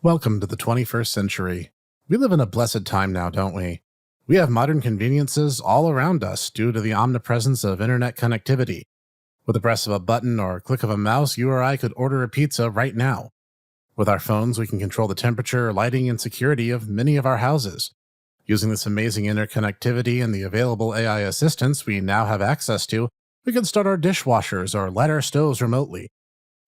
Welcome to the 21st century. We live in a blessed time now, don't we? We have modern conveniences all around us due to the omnipresence of internet connectivity. With the press of a button or click of a mouse, you or I could order a pizza right now. With our phones, we can control the temperature, lighting, and security of many of our houses. Using this amazing interconnectivity and the available AI assistants we now have access to, we can start our dishwashers or light our stoves remotely.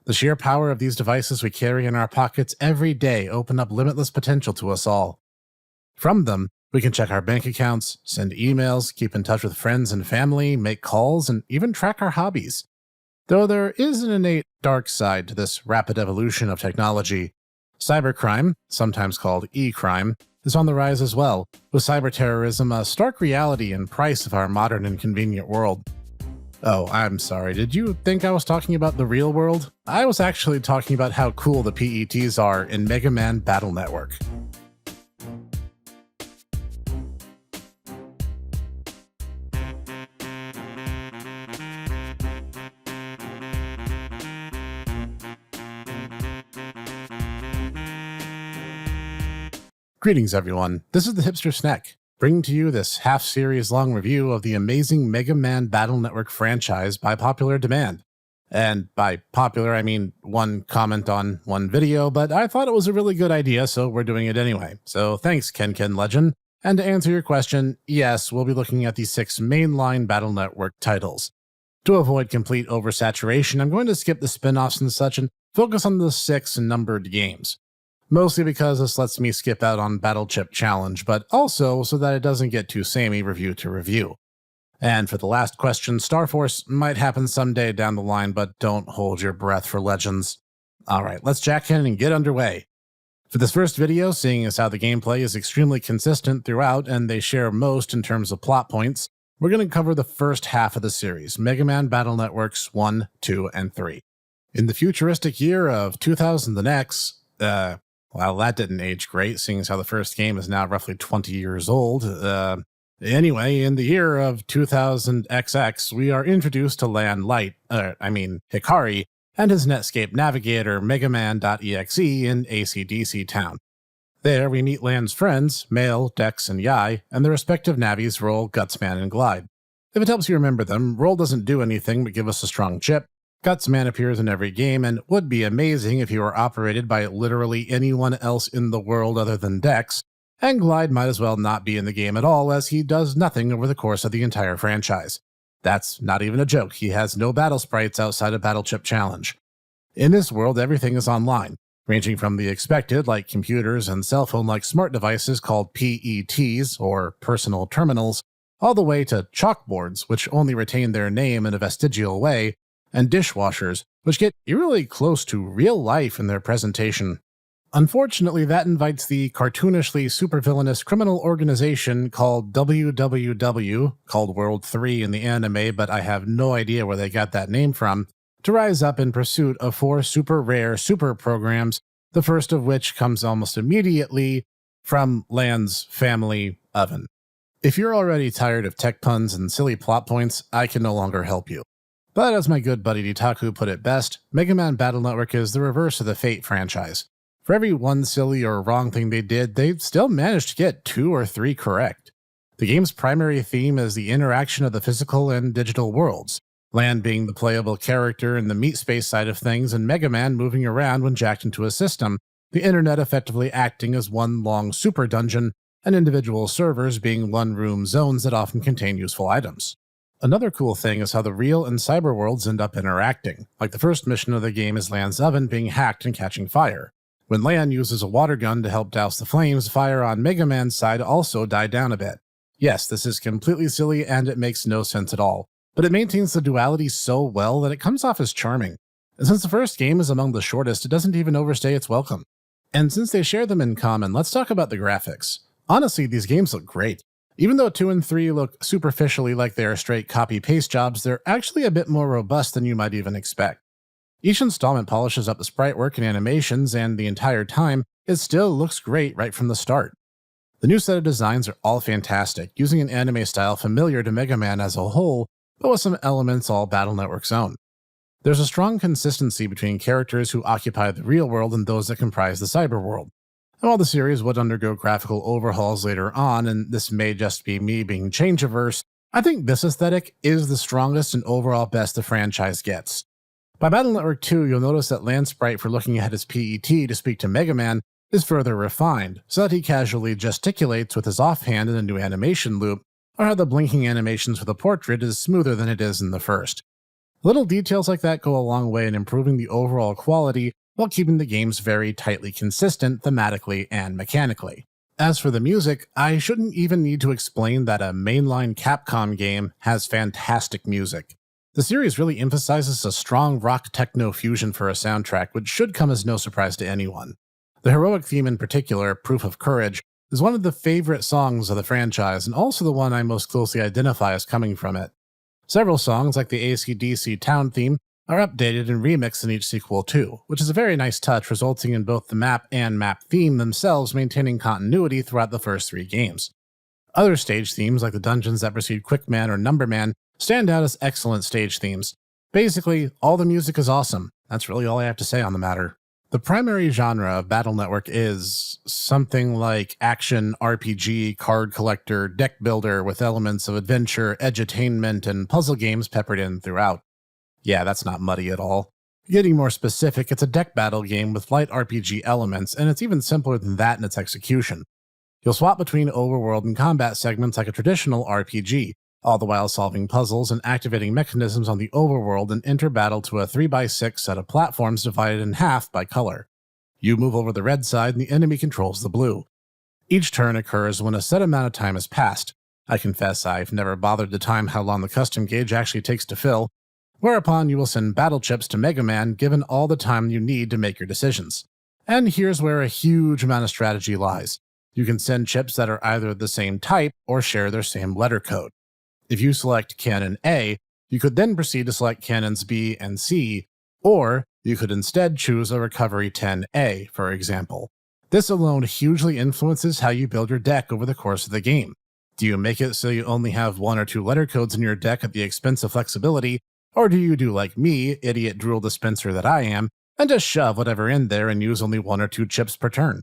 The sheer power of these devices we carry in our pockets every day open up limitless potential to us all. From them, we can check our bank accounts, send emails, keep in touch with friends and family, make calls, and even track our hobbies. Though there is an innate dark side to this rapid evolution of technology. Cybercrime, sometimes called e-crime, is on the rise as well, with cyberterrorism a stark reality and price of our modern and convenient world. Oh, I'm sorry, did you think I was talking about the real world? I was actually talking about how cool the PETs are in MegaMan Battle Network. Greetings everyone, this is the Hipster Snek, bringing to you this half-series long review of the amazing MegaMan Battle Network franchise by popular demand. And by popular, I mean one comment on one video, but I thought it was a really good idea, so we're doing it anyway. So thanks, Ken Legend. And to answer your question, yes, we'll be looking at the 6 mainline Battle Network titles. To avoid complete oversaturation, I'm going to skip the spin-offs and such and focus on the 6 numbered games. Mostly because this lets me skip out on Battle Chip Challenge, but also so that it doesn't get too samey review to review. And for the last question, Star Force might happen someday down the line, but don't hold your breath for Legends. Alright, let's jack in and get underway. For this first video, seeing as how the gameplay is extremely consistent throughout and they share most in terms of plot points, we're going to cover the first half of the series, MegaMan Battle Networks 1, 2, and 3. In the futuristic year of 2000X, well, that didn't age great, seeing as how the first game is now roughly 20 years old. Anyway, in the year of 2000XX, we are introduced to Hikari, and his Netscape navigator, MegaMan.exe, in AC/DC Town. There, we meet Lan's friends, Mail, Dex, and Yai, and their respective navies Roll, Gutsman, and Glide. If it helps you remember them, Roll doesn't do anything but give us a strong chip. Gutsman appears in every game and would be amazing if he were operated by literally anyone else in the world other than Dex, and Glide might as well not be in the game at all as he does nothing over the course of the entire franchise. That's not even a joke, he has no battle sprites outside of Battle Chip Challenge. In this world, everything is online, ranging from the expected like computers and cell phone-like smart devices called PETs, or personal terminals, all the way to chalkboards, which only retain their name in a vestigial way, and dishwashers, which get eerily close to real life in their presentation. Unfortunately, that invites the cartoonishly supervillainous criminal organization called WWW, called World 3 in the anime, but I have no idea where they got that name from, to rise up in pursuit of 4 super rare super programs, the first of which comes almost immediately from Lan's family oven. If you're already tired of tech puns and silly plot points, I can no longer help you. But as my good buddy Ditaku put it best, MegaMan Battle Network is the reverse of the Fate franchise. For every one silly or wrong thing they did, they still managed to get 2 or 3 correct. The game's primary theme is the interaction of the physical and digital worlds, Lan being the playable character in the meat space side of things and MegaMan moving around when jacked into a system, the internet effectively acting as one long super dungeon, and individual servers being one-room zones that often contain useful items. Another cool thing is how the real and cyber worlds end up interacting, like the first mission of the game is Lan's oven being hacked and catching fire. When Lan uses a water gun to help douse the flames, fire on MegaMan's side also died down a bit. Yes, this is completely silly and it makes no sense at all, but it maintains the duality so well that it comes off as charming. And since the first game is among the shortest, it doesn't even overstay its welcome. And since they share them in common, let's talk about the graphics. Honestly, these games look great. Even though 2 and 3 look superficially like they are straight copy-paste jobs, they're actually a bit more robust than you might even expect. Each installment polishes up the sprite work and animations, and the entire time, it still looks great right from the start. The new set of designs are all fantastic, using an anime style familiar to MegaMan as a whole, but with some elements all Battle Network's own. There's a strong consistency between characters who occupy the real world and those that comprise the cyber world. And while the series would undergo graphical overhauls later on, and this may just be me being change-averse, I think this aesthetic is the strongest and overall best the franchise gets. By Battle Network 2, you'll notice that Land's sprite for looking at his PET to speak to MegaMan is further refined, so that he casually gesticulates with his offhand in a new animation loop, or how the blinking animations for the portrait is smoother than it is in the first. Little details like that go a long way in improving the overall quality while keeping the games very tightly consistent thematically and mechanically. As for the music, I shouldn't even need to explain that a mainline Capcom game has fantastic music. The series really emphasizes a strong rock techno fusion for a soundtrack, which should come as no surprise to anyone. The heroic theme in particular, Proof of Courage, is one of the favorite songs of the franchise and also the one I most closely identify as coming from it. Several songs, like the AC/DC Town theme, are updated and remixed in each sequel too, which is a very nice touch, resulting in both the map and map theme themselves maintaining continuity throughout the first 3 games. Other stage themes, like the dungeons that precede Quickman or Numberman, stand out as excellent stage themes. Basically, all the music is awesome. That's really all I have to say on the matter. The primary genre of Battle Network is something like action, RPG, card collector, deck builder with elements of adventure, edutainment, and puzzle games peppered in throughout. Yeah, that's not muddy at all. Getting more specific, it's a deck battle game with light RPG elements, and it's even simpler than that in its execution. You'll swap between overworld and combat segments like a traditional RPG, all the while solving puzzles and activating mechanisms on the overworld and enter battle to a 3x6 set of platforms divided in half by color. You move over the red side and the enemy controls the blue. Each turn occurs when a set amount of time has passed. I confess I've never bothered to time how long the custom gauge actually takes to fill, whereupon you will send battle chips to MegaMan given all the time you need to make your decisions. And here's where a huge amount of strategy lies. You can send chips that are either the same type or share their same letter code. If you select Cannon A, you could then proceed to select Cannons B and C, or you could instead choose a Recovery 10A, for example. This alone hugely influences how you build your deck over the course of the game. Do you make it so you only have 1 or 2 letter codes in your deck at the expense of flexibility, or do you do like me, idiot drool dispenser that I am, and just shove whatever in there and use only 1 or 2 chips per turn?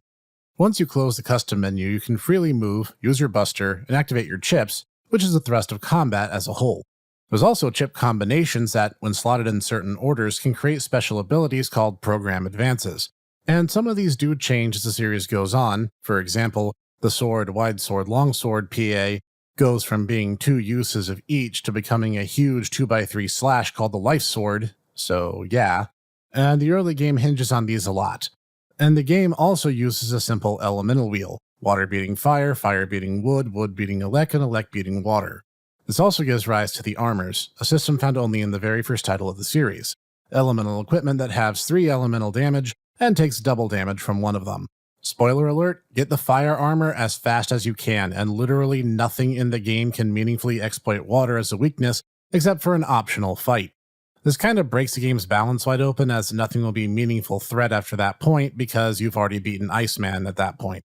Once you close the custom menu, you can freely move, use your buster, and activate your chips, which is the thrust of combat as a whole. There's also chip combinations that, when slotted in certain orders, can create special abilities called program advances. And some of these do change as the series goes on. For example, the sword, wide sword, long sword PA goes from being 2 uses of each to becoming a huge 2x3 slash called the life sword, so yeah. And the early game hinges on these a lot. And the game also uses a simple elemental wheel. Water beating fire, fire beating wood, wood beating elec, and elec beating water. This also gives rise to the armors, a system found only in the very first title of the series. Elemental equipment that halves 3 elemental damage and takes double damage from one of them. Spoiler alert, get the fire armor as fast as you can, and literally nothing in the game can meaningfully exploit water as a weakness except for an optional fight. This kind of breaks the game's balance wide open, as nothing will be meaningful threat after that point because you've already beaten Iceman at that point.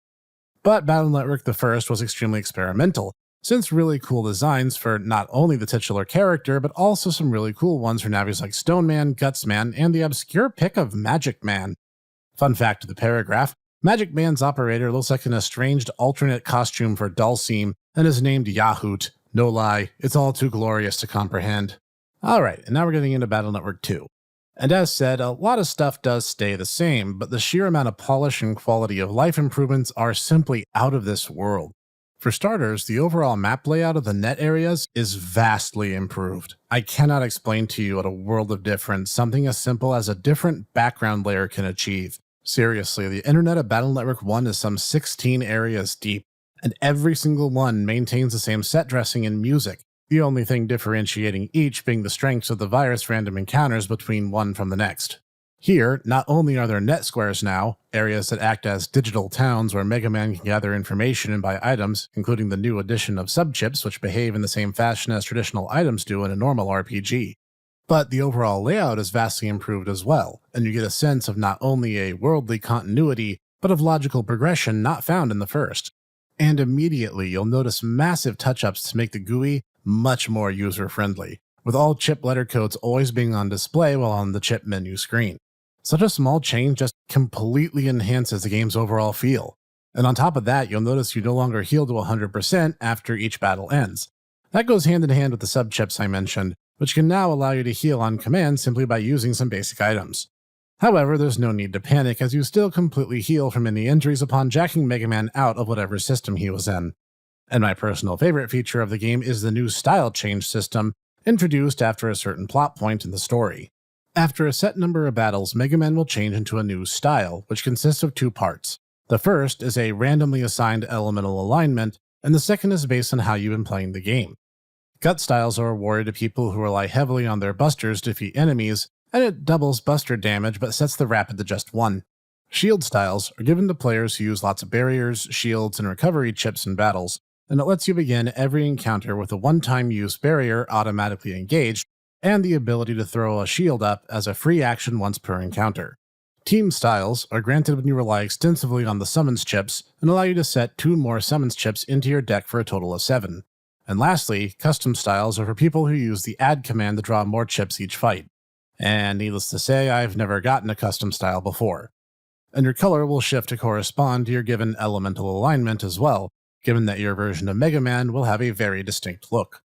But Battle Network the First was extremely experimental, since really cool designs for not only the titular character, but also some really cool ones for navis like Stone Man, Guts Man, and the obscure pick of Magic Man. Fun fact of the paragraph, Magic Man's operator looks like an estranged alternate costume for Dulcim and is named Yahoot. No lie, it's all too glorious to comprehend. Alright, and now we're getting into Battle Network 2. And as said, a lot of stuff does stay the same, but the sheer amount of polish and quality of life improvements are simply out of this world. For starters, the overall map layout of the net areas is vastly improved. I cannot explain to you what a world of difference something as simple as a different background layer can achieve. Seriously, the internet of Battle Network 1 is some 16 areas deep, and every single one maintains the same set dressing and music, the only thing differentiating each being the strengths of the virus random encounters between one from the next. Here, not only are there net squares now, areas that act as digital towns where MegaMan can gather information and buy items, including the new addition of subchips which behave in the same fashion as traditional items do in a normal RPG. But the overall layout is vastly improved as well, and you get a sense of not only a worldly continuity, but of logical progression not found in the first. And immediately you'll notice massive touch-ups to make the GUI much more user-friendly, with all chip letter codes always being on display while on the chip menu screen. Such a small change just completely enhances the game's overall feel. And on top of that, you'll notice you no longer heal to 100% after each battle ends. That goes hand in hand with the sub-chips I mentioned, which can now allow you to heal on command simply by using some basic items. However, there's no need to panic, as you still completely heal from any injuries upon jacking Mega Man out of whatever system he was in. And my personal favorite feature of the game is the new style change system, introduced after a certain plot point in the story. After a set number of battles, Mega Man will change into a new style, which consists of two parts. The first is a randomly assigned elemental alignment, and the second is based on how you've been playing the game. Gut styles are awarded to people who rely heavily on their busters to defeat enemies, and it doubles buster damage but sets the rapid to just 1. Shield styles are given to players who use lots of barriers, shields, and recovery chips in battles, and it lets you begin every encounter with a one-time use barrier automatically engaged, and the ability to throw a shield up as a free action once per encounter. Team styles are granted when you rely extensively on the summons chips, and allow you to set 2 more summons chips into your deck for a total of 7. And lastly, custom styles are for people who use the add command to draw more chips each fight. And needless to say, I've never gotten a custom style before. And your color will shift to correspond to your given elemental alignment as well, given that your version of Mega Man will have a very distinct look.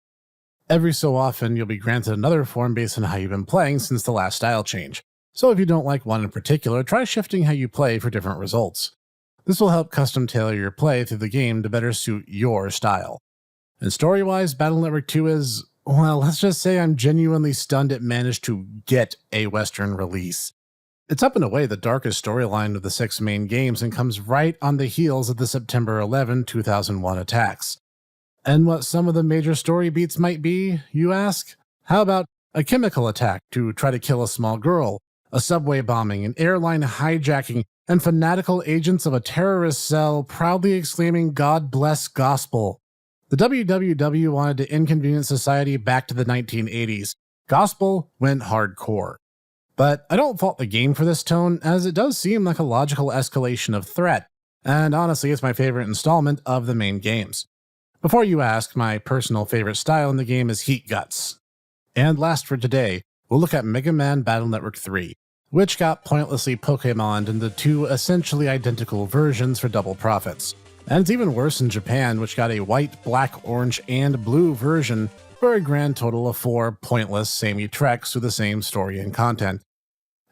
Every so often, you'll be granted another form based on how you've been playing since the last style change. So if you don't like one in particular, try shifting how you play for different results. This will help custom tailor your play through the game to better suit your style. And story-wise, Battle Network 2 is, well, let's just say I'm genuinely stunned it managed to get a Western release. It's up and away the darkest storyline of the 6 main games and comes right on the heels of the September 11, 2001 attacks. And what some of the major story beats might be, you ask? How about a chemical attack to try to kill a small girl, a subway bombing, an airline hijacking, and fanatical agents of a terrorist cell proudly exclaiming "God bless gospel"? The WWW wanted to inconvenience society back to the 1980s. Gospel went hardcore. But I don't fault the game for this tone, as it does seem like a logical escalation of threat, and honestly it's my favorite installment of the main games. Before you ask, my personal favorite style in the game is Heat Guts. And last for today, we'll look at Mega Man Battle Network 3, which got pointlessly Pokémoned into 2 essentially identical versions for double profits. And it's even worse in Japan, which got a white, black, orange, and blue version for a grand total of 4 pointless, samey treks through the same story and content.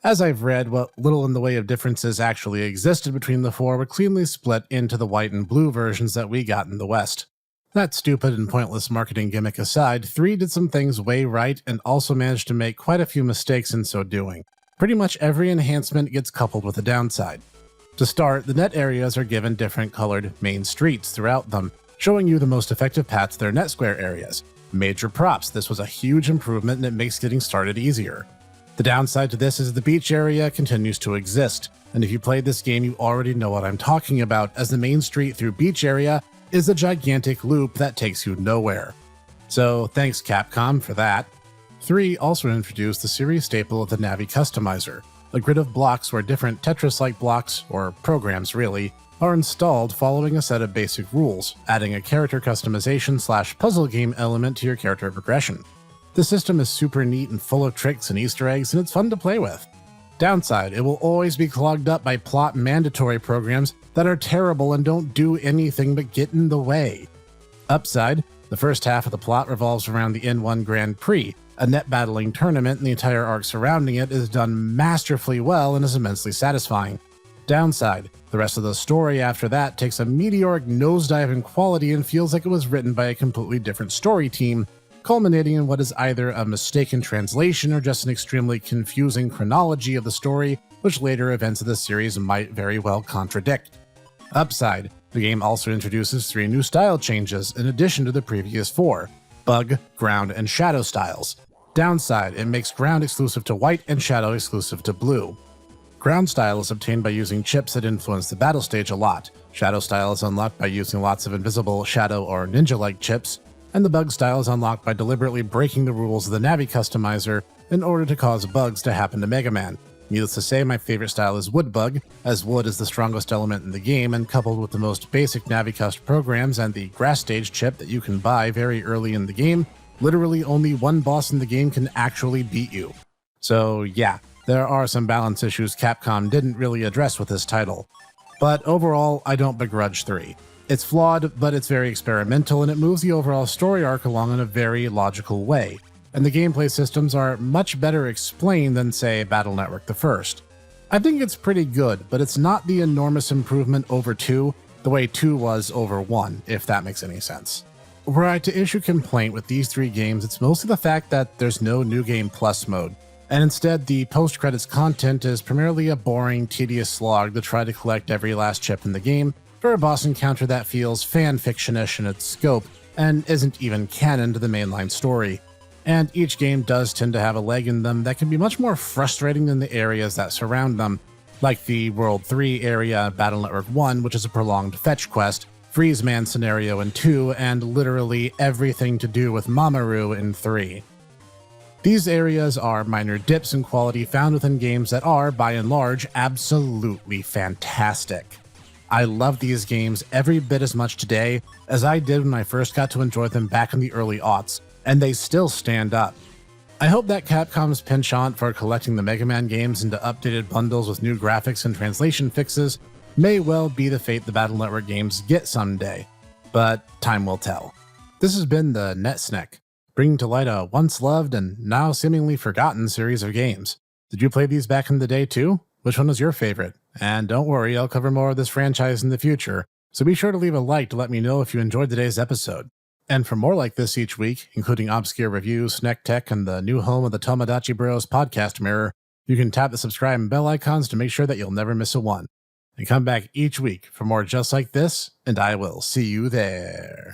As I've read, what little in the way of differences actually existed between the 4 were cleanly split into the white and blue versions that we got in the West. That stupid and pointless marketing gimmick aside, 3 did some things way right and also managed to make quite a few mistakes in so doing. Pretty much every enhancement gets coupled with a downside. To start, the net areas are given different colored main streets throughout them, showing you the most effective paths to their net square areas. Major props, this was a huge improvement and it makes getting started easier. The downside to this is the beach area continues to exist, and if you played this game you already know what I'm talking about, as the main street through beach area is a gigantic loop that takes you nowhere. So thanks Capcom for that. 3 also introduced the series staple of the Navi Customizer, a grid of blocks where different Tetris-like blocks, or programs really, are installed following a set of basic rules, adding a character customization / puzzle game element to your character progression. The system is super neat and full of tricks and Easter eggs, and it's fun to play with. Downside, it will always be clogged up by plot mandatory programs that are terrible and don't do anything but get in the way. Upside, the first half of the plot revolves around the N1 Grand Prix, a net battling tournament, and the entire arc surrounding it is done masterfully well and is immensely satisfying. Downside, the rest of the story after that takes a meteoric nosedive in quality and feels like it was written by a completely different story team, culminating in what is either a mistaken translation or just an extremely confusing chronology of the story, which later events of the series might very well contradict. Upside, the game also introduces 3 new style changes in addition to the previous 4, Bug, Ground, and Shadow styles. Downside, it makes Ground exclusive to white and Shadow exclusive to blue. Ground style is obtained by using chips that influence the battle stage a lot. Shadow style is unlocked by using lots of invisible, shadow, or ninja-like chips, and the Bug style is unlocked by deliberately breaking the rules of the Navi Customizer in order to cause bugs to happen to Mega Man. Needless to say, my favorite style is Wood Bug, as wood is the strongest element in the game, and coupled with the most basic Navi-Cust programs and the Grass Stage chip that you can buy very early in the game, literally only one boss in the game can actually beat you. So yeah, there are some balance issues Capcom didn't really address with this title. But overall, I don't begrudge 3. It's flawed, but it's very experimental, and it moves the overall story arc along in a very logical way. And the gameplay systems are much better explained than, say, Battle Network the First. I think it's pretty good, but it's not the enormous improvement over 2, the way 2 was over 1, if that makes any sense. Were I to issue complaint with these 3 games, it's mostly the fact that there's no New Game Plus mode, and instead the post-credits content is primarily a boring, tedious slog to try to collect every last chip in the game for a boss encounter that feels fanfiction-ish in its scope and isn't even canon to the mainline story. And each game does tend to have a leg in them that can be much more frustrating than the areas that surround them, like the World 3 area Battle Network 1, which is a prolonged fetch quest, Freeze Man scenario in 2, and literally everything to do with Mamoru in 3. These areas are minor dips in quality found within games that are, by and large, absolutely fantastic. I love these games every bit as much today as I did when I first got to enjoy them back in the early aughts, and they still stand up. I hope that Capcom's penchant for collecting the Mega Man games into updated bundles with new graphics and translation fixes may well be the fate the Battle Network games get someday, but time will tell. This has been the Snek, bringing to light a once loved and now seemingly forgotten series of games. Did you play these back in the day too? Which one was your favorite? And don't worry, I'll cover more of this franchise in the future, so be sure to leave a like to let me know if you enjoyed today's episode. And for more like this each week, including obscure reviews, Snek Tech, and the new home of the Tomodachi Bros podcast mirror, you can tap the subscribe and bell icons to make sure that you'll never miss a one. And come back each week for more just like this, and I will see you there.